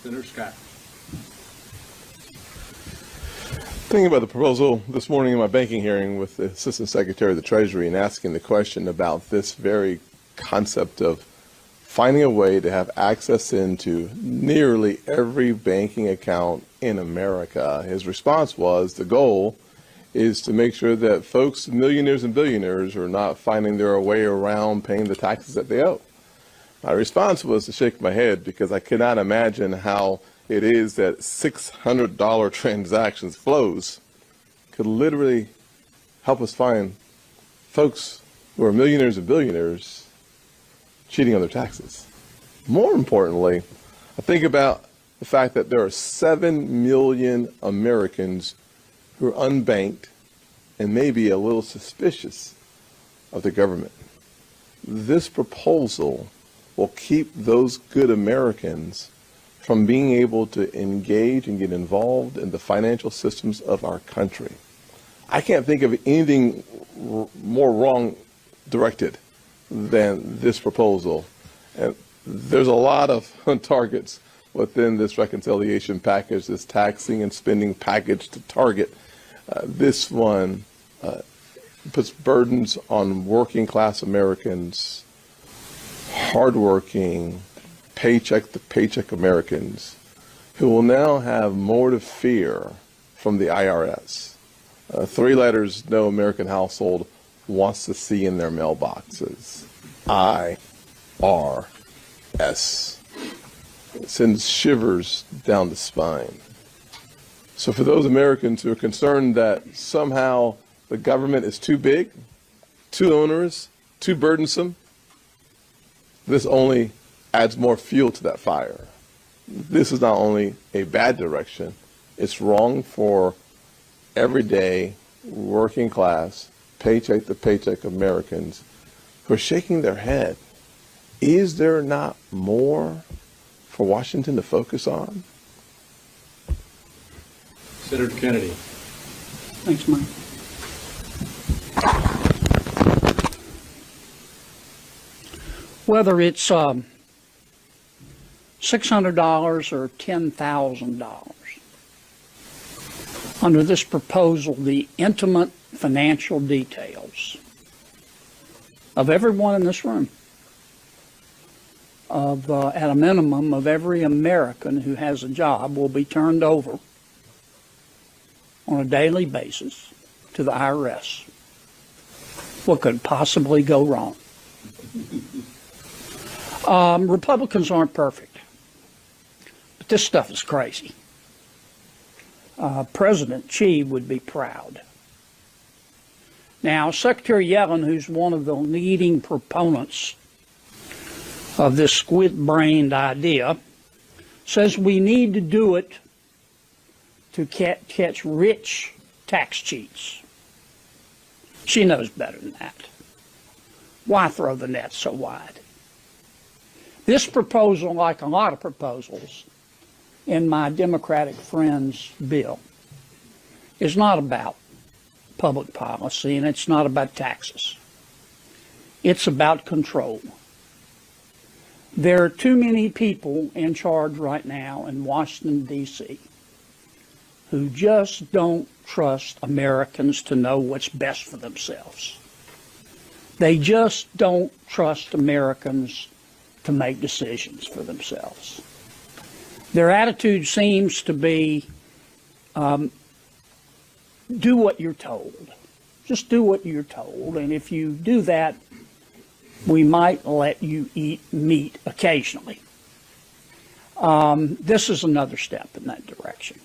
Senator Scott. Thinking about the proposal this morning in my banking hearing with the Assistant Secretary of the Treasury and asking the question about this very concept of finding a way to have access into nearly every banking account in America. His response was the goal is to make sure that folks, millionaires and billionaires, are not finding their way around paying the taxes that they owe. My response was to shake my head because I cannot imagine how it is that $600 transactions flows could literally help us find folks who are millionaires and billionaires cheating on their taxes. More importantly, I think about the fact that there are 7 million Americans who are unbanked and maybe a little suspicious of the government. This proposal will keep those good Americans from being able to engage and get involved in the financial systems of our country. I can't think of anything more wrong directed than this proposal. And there's a lot of targets within this reconciliation package, this taxing and spending package to target. This one puts burdens on working class Americans, hardworking, paycheck to paycheck Americans who will now have more to fear from the IRS. 3 letters no American household wants to see in their mailboxes. IRS. It sends shivers down the spine. So for those Americans who are concerned that somehow the government is too big, too onerous, too burdensome, this only adds more fuel to that fire. This is not only a bad direction, it's wrong for everyday working class, paycheck to paycheck Americans who are shaking their head. Is there not more for Washington to focus on? Senator Kennedy. Thanks, Mike. Whether it's $600 or $10,000, under this proposal, the intimate financial details of everyone in this room, at a minimum of every American who has a job, will be turned over on a daily basis to the IRS. What could possibly go wrong? Republicans aren't perfect, but this stuff is crazy. President Xi would be proud. Now, Secretary Yellen, who's one of the leading proponents of this squid-brained idea, says we need to do it to catch rich tax cheats. She knows better than that. Why throw the net so wide? This proposal, like a lot of proposals in my Democratic friend's bill, is not about public policy, and it's not about taxes. It's about control. There are too many people in charge right now in Washington, D.C. who just don't trust Americans to know what's best for themselves. They just don't trust Americans to make decisions for themselves. Their attitude seems to be, do what you're told. Just do what you're told, and if you do that, we might let you eat meat occasionally. This is another step in that direction.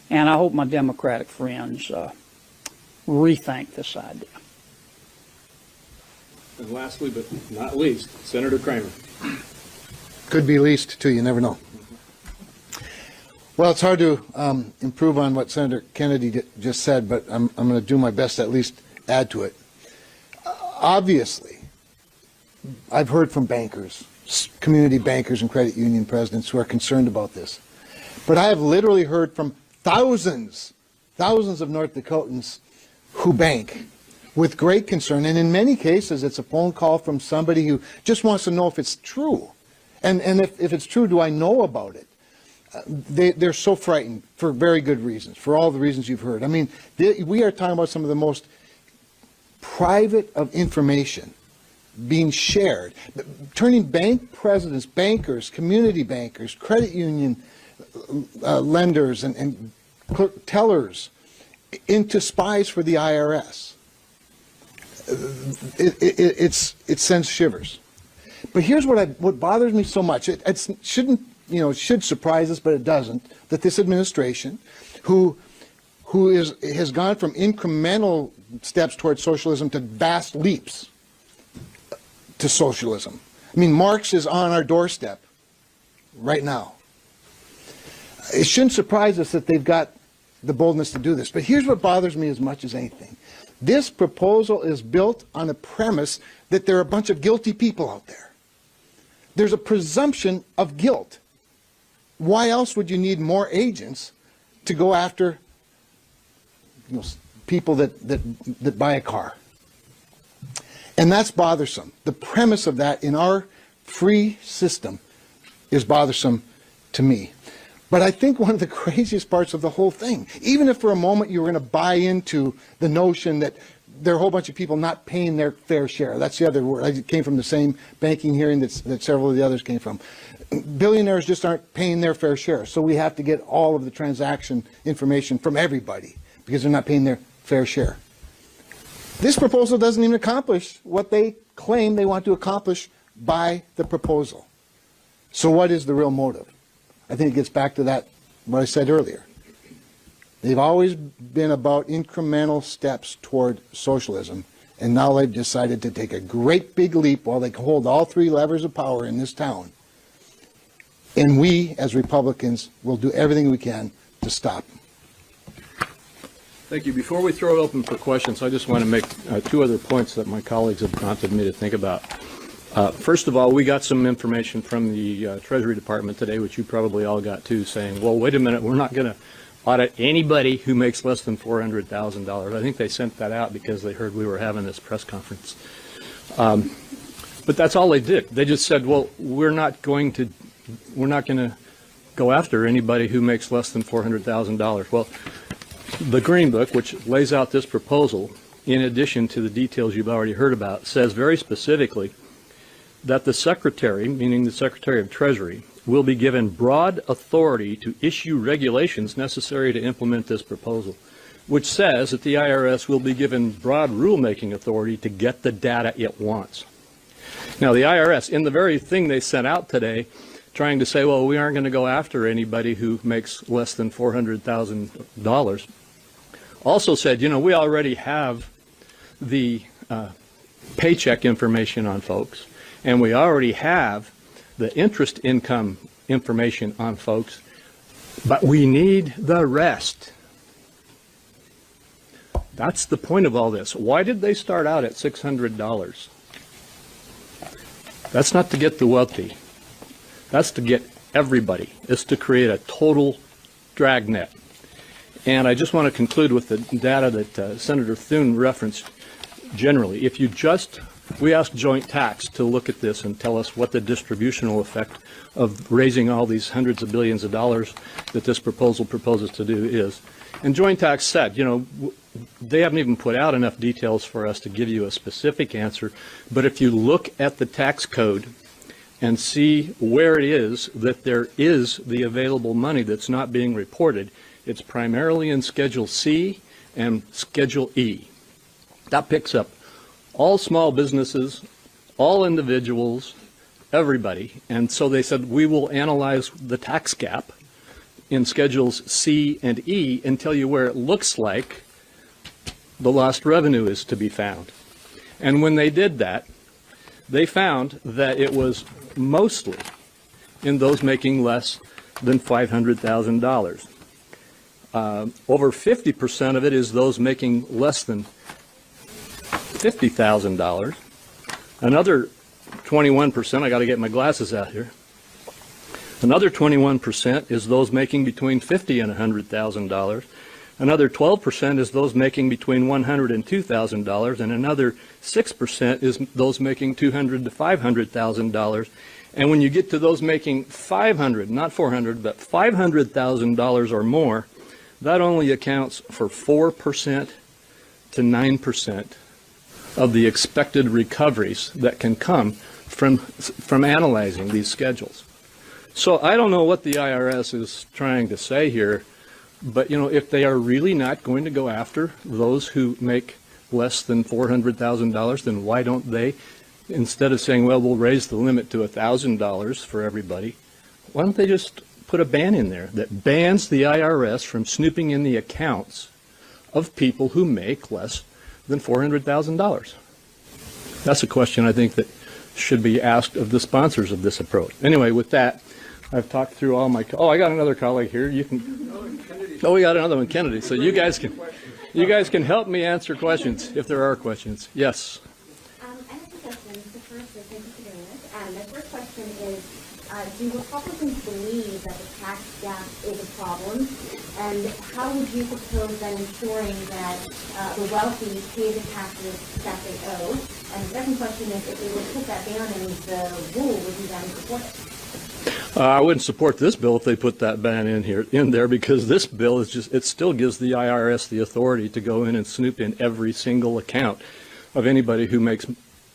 And I hope my Democratic friends rethink this idea. And lastly, but not least, Senator Kramer. Could be least, too. You never know. Well, it's hard to improve on what Senator Kennedy just said, but I'm going to do my best to at least add to it. Obviously, I've heard from bankers, community bankers and credit union presidents who are concerned about this. But I have literally heard from thousands of North Dakotans who bank with great concern. And in many cases, it's a phone call from somebody who just wants to know if it's true. And if it's true, do I know about it? they're so frightened for very good reasons, for all the reasons you've heard. I mean, we are talking about some of the most private of information being shared, turning bank presidents, bankers, community bankers, credit union lenders, and tellers into spies for the IRS. It sends shivers. But here's what bothers me so much. It shouldn't, it should surprise us, but it doesn't, that this administration, who has gone from incremental steps towards socialism to vast leaps to socialism. I mean, Marx is on our doorstep right now. It shouldn't surprise us that they've got the boldness to do this. But here's what bothers me as much as anything. This proposal is built on a premise that there are a bunch of guilty people out there. There's a presumption of guilt. Why else would you need more agents to go after people that buy a car? And that's bothersome. The premise of that in our free system is bothersome to me. But I think one of the craziest parts of the whole thing, even if for a moment you were going to buy into the notion that there are a whole bunch of people not paying their fair share. That's the other word. I came from the same banking hearing that several of the others came from. Billionaires just aren't paying their fair share. So we have to get all of the transaction information from everybody because they're not paying their fair share. This proposal doesn't even accomplish what they claim they want to accomplish by the proposal. So what is the real motive? I think it gets back to that, what I said earlier. They've always been about incremental steps toward socialism, and now they've decided to take a great big leap while they hold all three levers of power in this town. And we, as Republicans, will do everything we can to stop them. Thank you. Before we throw it open for questions, I just want to make two other points that my colleagues have prompted me to think about. First of all, we got some information from the Treasury Department today, which you probably all got too, saying, well, wait a minute, we're not going to audit anybody who makes less than $400,000. I think they sent that out because they heard we were having this press conference. But that's all they did. They just said, well, we're not going to go after anybody who makes less than $400,000. Well, the Green Book, which lays out this proposal, in addition to the details you've already heard about, says very specifically that the Secretary, meaning the Secretary of Treasury, will be given broad authority to issue regulations necessary to implement this proposal, which says that the IRS will be given broad rulemaking authority to get the data it wants. Now, the IRS, in the very thing they sent out today, trying to say, well, we aren't going to go after anybody who makes less than $400,000, also said, we already have the paycheck information on folks, and we already have the interest income information on folks, but we need the rest. That's the point of all this. Why did they start out at $600? That's not to get the wealthy. That's to get everybody. It's to create a total dragnet. And I just want to conclude with the data that Senator Thune referenced generally. If you we asked Joint Tax to look at this and tell us what the distributional effect of raising all these hundreds of billions of dollars that this proposal proposes to do is. And Joint Tax said, they haven't even put out enough details for us to give you a specific answer. But if you look at the tax code and see where it is that there is the available money that's not being reported, it's primarily in Schedule C and Schedule E. That picks up all small businesses, all individuals, everybody. And so they said, we will analyze the tax gap in Schedules C and E and tell you where it looks like the lost revenue is to be found. And when they did that, they found that it was mostly in those making less than $500,000. Over 50% of it is those making less than $50,000. Another 21%, I got to get my glasses out here. Another 21% is those making between $50,000 and $100,000. Another 12% is those making between $100,000 and $2,000, and another 6% is those making $200,000 to $500,000. And when you get to those making $500, not $400, but $500,000 or more, that only accounts for 4% to 9% of the expected recoveries that can come from analyzing these schedules. So I don't know what the IRS is trying to say here, but if they are really not going to go after those who make less than $400,000, then why don't they, instead of saying, well, we'll raise the limit to $1,000 for everybody, why don't they just put a ban in there that bans the IRS from snooping in the accounts of people who make less than $400,000? That's a question I think that should be asked of the sponsors of this approach. Anyway, with that, I've talked through all my, I got another colleague here. You can, we got another one, Kennedy. So you guys can help me answer questions if there are questions. Yes. I have two questions. The first is, thank you for doing this. The first question is, do Republicans believe that the tax gap is a problem? And how would you propose then ensuring that the wealthy pay the taxes that they owe? And the second question is, if they would put that ban in the rule, would you then support it? I wouldn't support this bill if they put that ban in there, because this bill is it still gives the IRS the authority to go in and snoop in every single account of anybody who makes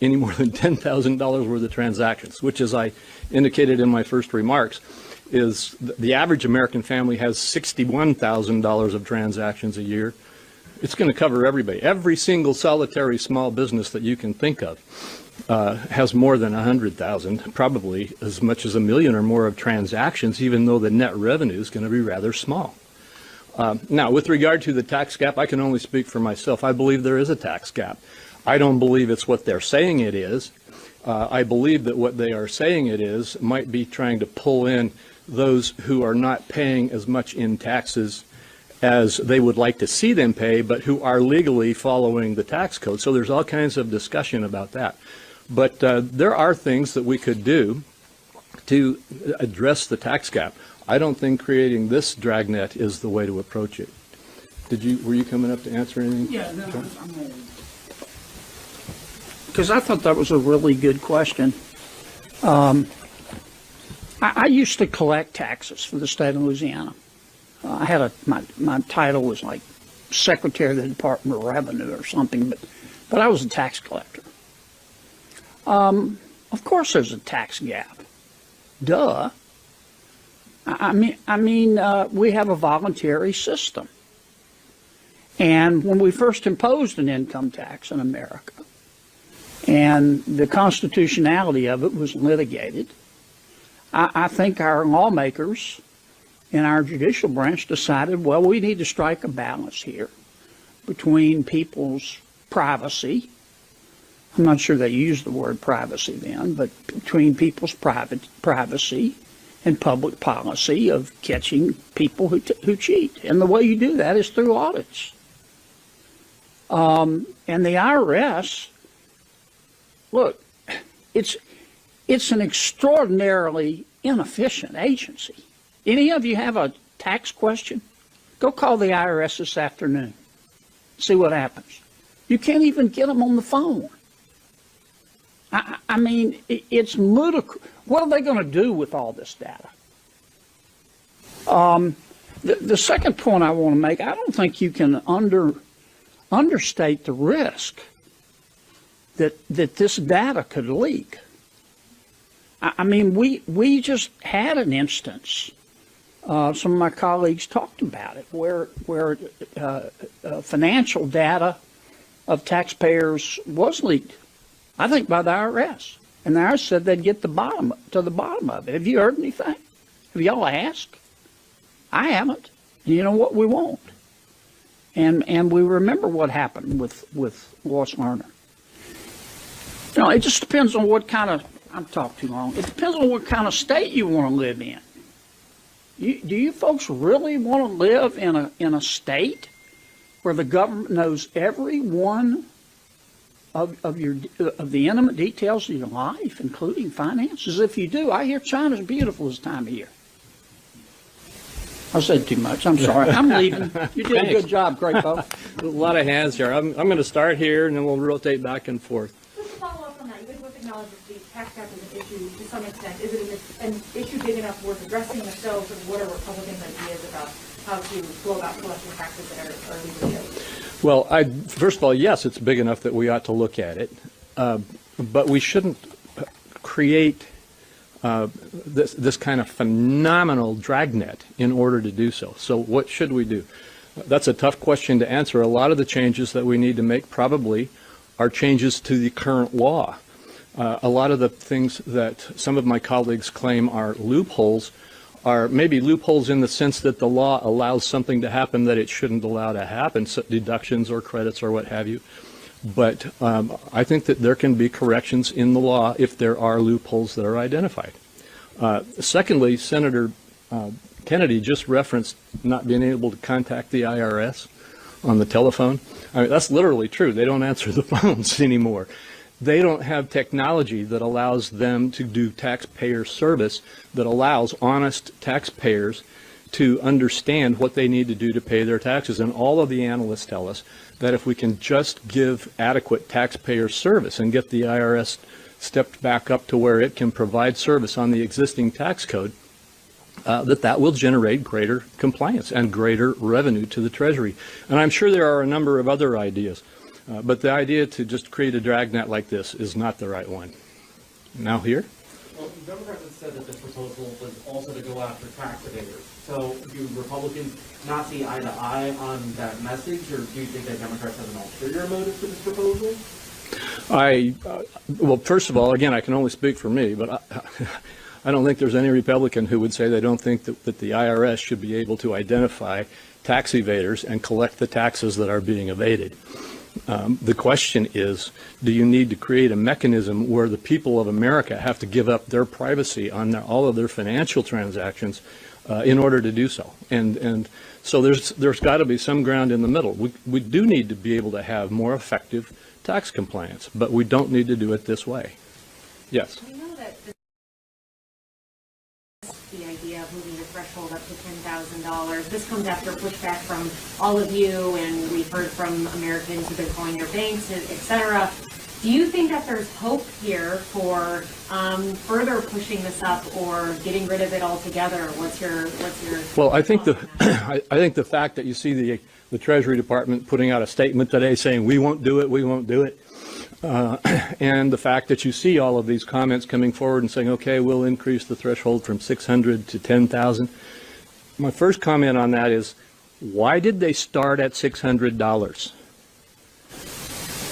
any more than $10,000 worth of transactions, which, as I indicated in my first remarks, is the average American family has $61,000 of transactions a year. It's going to cover everybody. Every single solitary small business that you can think of has more than 100,000, probably as much as 1 million or more of transactions, even though the net revenue is going to be rather small. Now, with regard to the tax gap, I can only speak for myself. I believe there is a tax gap. I don't believe it's what they're saying it is. I believe that what they are saying it is might be trying to pull in those who are not paying as much in taxes as they would like to see them pay, but who are legally following the tax code. So there's all kinds of discussion about that. But there are things that we could do to address the tax gap. I don't think creating this dragnet is the way to approach it. Were you coming up to answer anything? Yeah, no, because I thought that was a really good question. I used to collect taxes for the state of Louisiana. I had my title was like Secretary of the Department of Revenue or something, but I was a tax collector. Of course there's a tax gap. Duh. I mean, we have a voluntary system. And when we first imposed an income tax in America, and the constitutionality of it was litigated, I think our lawmakers in our judicial branch decided, well, we need to strike a balance here between people's privacy. I'm not sure they used the word privacy then, but between people's privacy and public policy of catching people who cheat. And the way you do that is through audits. And the IRS, look, it's an extraordinarily inefficient agency. Any of you have a tax question? Go call the IRS this afternoon. See what happens. You can't even get them on the phone. I mean, it's ludicrous. What are they going to do with all this data? The second point I want to make, I don't think you can understate the risk that this data could leak. I mean, we just had an instance. Some of my colleagues talked about it, where financial data of taxpayers was leaked, I think, by the IRS. And the IRS said they'd get to the bottom of it. Have you heard anything? Have y'all asked? I haven't. And you know what? We won't. And we remember what happened with Lois Lerner. You know, it just depends on what kind of, I've talked too long. It depends on what kind of state you want to live in. Do you folks really want to live in a state where the government knows every one of the intimate details of your life, including finances? If you do, I hear China's beautiful this time of year. I said too much. I'm sorry. I'm leaving. You did a good job, great folks. A lot of hands here. I'm going to start here, and then we'll rotate back and forth. Just to follow up on that, you would both acknowledge that the tax cap is an issue to some extent, is it an issue big enough worth addressing? If so, sort of what are Republicans' ideas about how to go about collecting taxes that are legally owed? Well, first of all, yes, it's big enough that we ought to look at it, but we shouldn't create this kind of phenomenal dragnet in order to do so. So what should we do? That's a tough question to answer. A lot of the changes that we need to make probably are changes to the current law. A lot of the things that some of my colleagues claim are loopholes are maybe loopholes in the sense that the law allows something to happen that it shouldn't allow to happen, so deductions or credits or what have you. But I think that there can be corrections in the law if there are loopholes that are identified. Secondly, Senator Kennedy just referenced not being able to contact the IRS on the telephone. I mean, that's literally true. They don't answer the phones anymore. They don't have technology that allows them to do taxpayer service, that allows honest taxpayers to understand what they need to do to pay their taxes. And all of the analysts tell us that if we can just give adequate taxpayer service and get the IRS stepped back up to where it can provide service on the existing tax code, that will generate greater compliance and greater revenue to the Treasury. And I'm sure there are a number of other ideas, but the idea to just create a dragnet like this is not the right one. Now here? Well, Democrats have said that this proposal was also to go after tax evaders. So do Republicans not see eye to eye on that message, or do you think that Democrats have an ulterior motive for this proposal? Well, first of all, again, I can only speak for me, but I don't think there's any Republican who would say they don't think that the IRS should be able to identify tax evaders and collect the taxes that are being evaded. The question is, do you need to create a mechanism where the people of America have to give up their privacy on all of their financial transactions in order to do so? And so there's got to be some ground in the middle. We do need to be able to have more effective tax compliance, but we don't need to do it this way. Yes? We know that the idea of moving the threshold up to $10,000, this comes after pushback from all of you, and we've heard from Americans who've been calling their banks, et cetera. Do you think that there's hope here for further pushing this up or getting rid of it altogether? What's your Well, I think thought on that? I think the fact that you see the Treasury Department putting out a statement today saying we won't do it, and the fact that you see all of these comments coming forward and saying, okay, we'll increase the threshold from 600 to 10,000. My first comment on that is, why did they start at $600?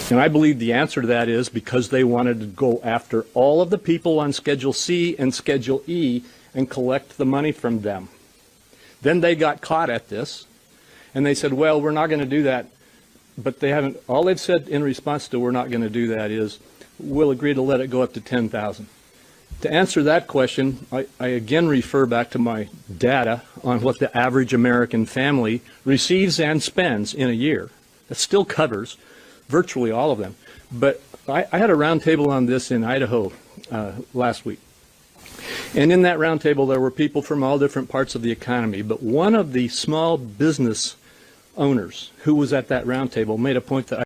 And I believe the answer to that is because they wanted to go after all of the people on Schedule C and Schedule E and collect the money from them. Then they got caught at this, and they said, well, we're not going to do that. But they haven't, all they've said in response to we're not going to do that is, we'll agree to let it go up to 10,000. To answer that question, I again refer back to my data on what the average American family receives and spends in a year. That still covers virtually all of them. But I had a roundtable on this in Idaho last week. And in that roundtable, there were people from all different parts of the economy. But one of the small business owners who was at that roundtable made a point that